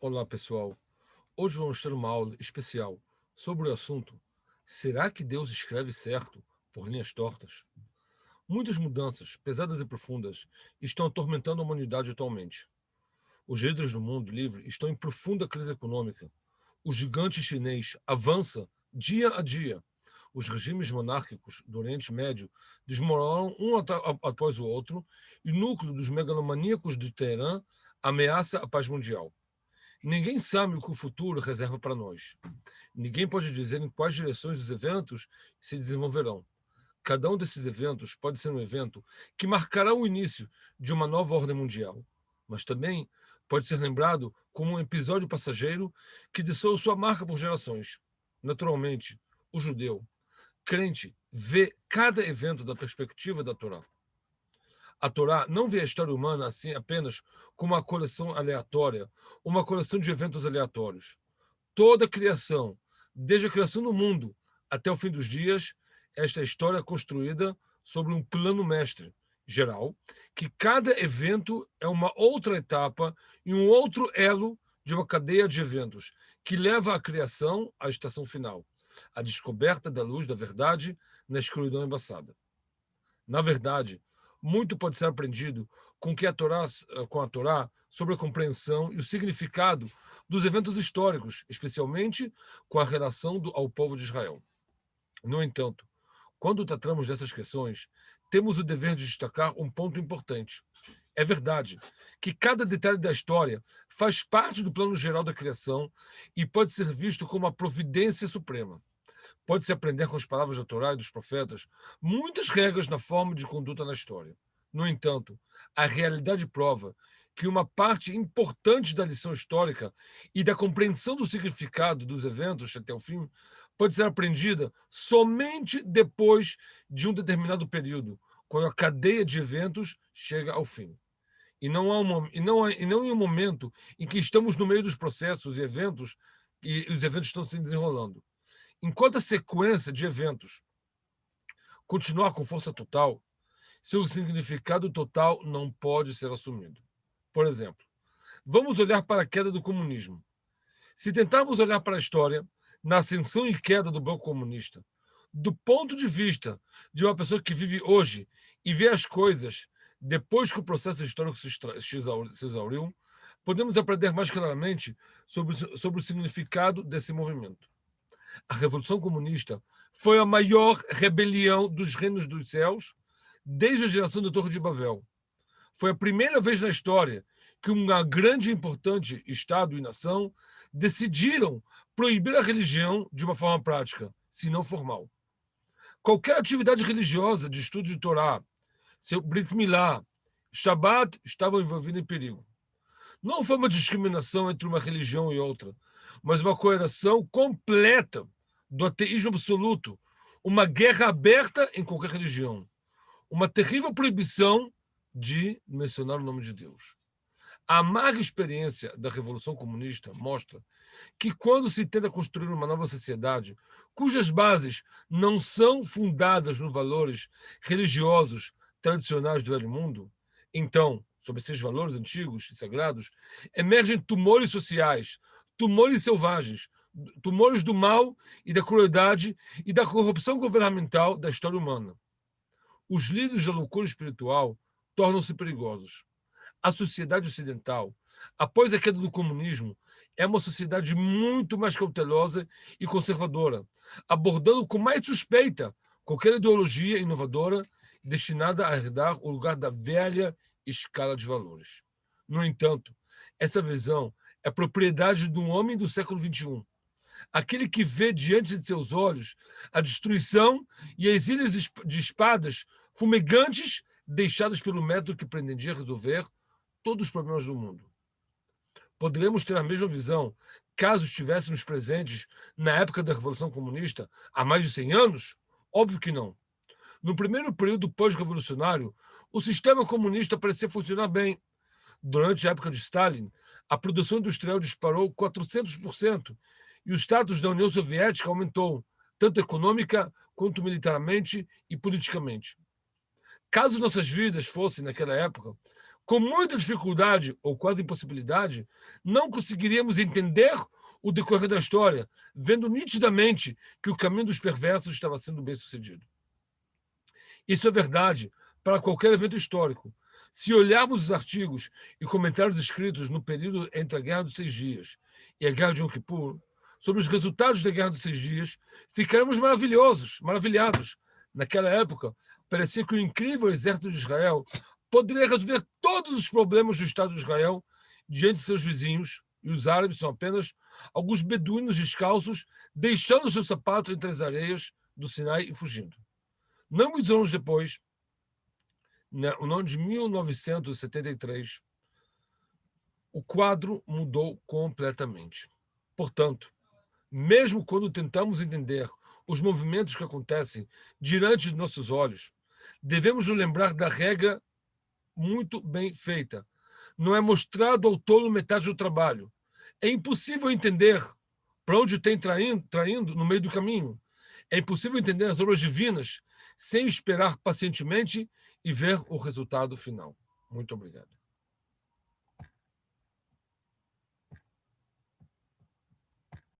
Olá, pessoal. Hoje vamos ter uma aula especial sobre o assunto: será que Deus escreve certo por linhas tortas? Muitas mudanças, pesadas e profundas, estão atormentando a humanidade atualmente. Os líderes do mundo livre estão em profunda crise econômica. O gigante chinês avança dia a dia. Os regimes monárquicos do Oriente Médio desmoronam um após o outro e o núcleo dos megalomaníacos de Teherã ameaça a paz mundial. Ninguém sabe o que o futuro reserva para nós. Ninguém pode dizer em quais direções os eventos se desenvolverão. Cada um desses eventos pode ser um evento que marcará o início de uma nova ordem mundial, mas também pode ser lembrado como um episódio passageiro que deixou sua marca por gerações. Naturalmente, o judeu, crente, vê cada evento da perspectiva da Torá. A Torá não vê a história humana assim apenas como uma coleção aleatória, uma coleção de eventos aleatórios. Toda a criação, desde a criação do mundo até o fim dos dias, esta história é construída sobre um plano mestre geral, que cada evento é uma outra etapa e um outro elo de uma cadeia de eventos que leva à criação à estação final, a descoberta da luz da verdade na escuridão embaçada. Na verdade, muito pode ser aprendido com a Torá sobre a compreensão e o significado dos eventos históricos, especialmente com a relação ao povo de Israel. No entanto, quando tratamos dessas questões, temos o dever de destacar um ponto importante. É verdade que cada detalhe da história faz parte do plano geral da criação e pode ser visto como uma providência suprema. Pode-se aprender com as palavras da Torá e dos profetas muitas regras na forma de conduta na história. No entanto, a realidade prova que uma parte importante da lição histórica e da compreensão do significado dos eventos até o fim pode ser aprendida somente depois de um determinado período, quando a cadeia de eventos chega ao fim. E não em um momento em que estamos no meio dos processos e os eventos estão se desenrolando. Enquanto a sequência de eventos continuar com força total, seu significado total não pode ser assumido. Por exemplo, vamos olhar para a queda do comunismo. Se tentarmos olhar para a história, na ascensão e queda do bloco comunista, do ponto de vista de uma pessoa que vive hoje e vê as coisas depois que o processo histórico se exauriu, podemos aprender mais claramente sobre o significado desse movimento. A Revolução Comunista foi a maior rebelião dos reinos dos céus desde a geração da Torre de Babel. Foi a primeira vez na história que um grande e importante Estado e nação decidiram proibir a religião de uma forma prática, se não formal. Qualquer atividade religiosa de estudo de Torá, seu Brit Milá, Shabbat, estavam envolvidos em perigo. Não foi uma discriminação entre uma religião e outra, mas uma coerção completa do ateísmo absoluto, uma guerra aberta em qualquer religião, uma terrível proibição de mencionar o nome de Deus. A amarga experiência da Revolução Comunista mostra que quando se tenta construir uma nova sociedade cujas bases não são fundadas nos valores religiosos tradicionais do velho mundo, então, sob esses valores antigos e sagrados, emergem tumores sociais, tumores selvagens, tumores do mal e da crueldade e da corrupção governamental da história humana. Os líderes da loucura espiritual tornam-se perigosos. A sociedade ocidental, após a queda do comunismo, é uma sociedade muito mais cautelosa e conservadora, abordando com mais suspeita qualquer ideologia inovadora destinada a herdar o lugar da velha escala de valores. No entanto, essa visão é propriedade de um homem do século XXI, aquele que vê diante de seus olhos a destruição e as ilhas de espadas fumegantes deixadas pelo método que pretendia resolver todos os problemas do mundo. Poderíamos ter a mesma visão caso estivéssemos presentes na época da Revolução Comunista, há mais de 100 anos? Óbvio que não. No primeiro período pós-revolucionário, o sistema comunista parecia funcionar bem. Durante a época de Stalin, a produção industrial disparou 400% e o status da União Soviética aumentou, tanto econômica quanto militarmente e politicamente. Caso nossas vidas fossem, naquela época, Com muita dificuldade, ou quase impossibilidade, não conseguiríamos entender o decorrer da história, vendo nitidamente que o caminho dos perversos estava sendo bem sucedido. Isso é verdade para qualquer evento histórico. Se olharmos os artigos e comentários escritos no período entre a Guerra dos Seis Dias e a Guerra de Yom Kippur, sobre os resultados da Guerra dos Seis Dias, ficaremos maravilhados. Naquela época, parecia que o incrível exército de Israel poderia resolver todos os problemas do Estado de Israel diante de seus vizinhos, e os árabes são apenas alguns beduínos descalços, deixando seus sapatos entre as areias do Sinai e fugindo. Não muitos anos depois, no ano de 1973, o quadro mudou completamente. Portanto, mesmo quando tentamos entender os movimentos que acontecem diante de nossos olhos, devemos nos lembrar da regra muito bem feita. Não é mostrado ao tolo metade do trabalho. É impossível entender para onde tem traindo no meio do caminho. É impossível entender as obras divinas sem esperar pacientemente e ver o resultado final. Muito obrigado.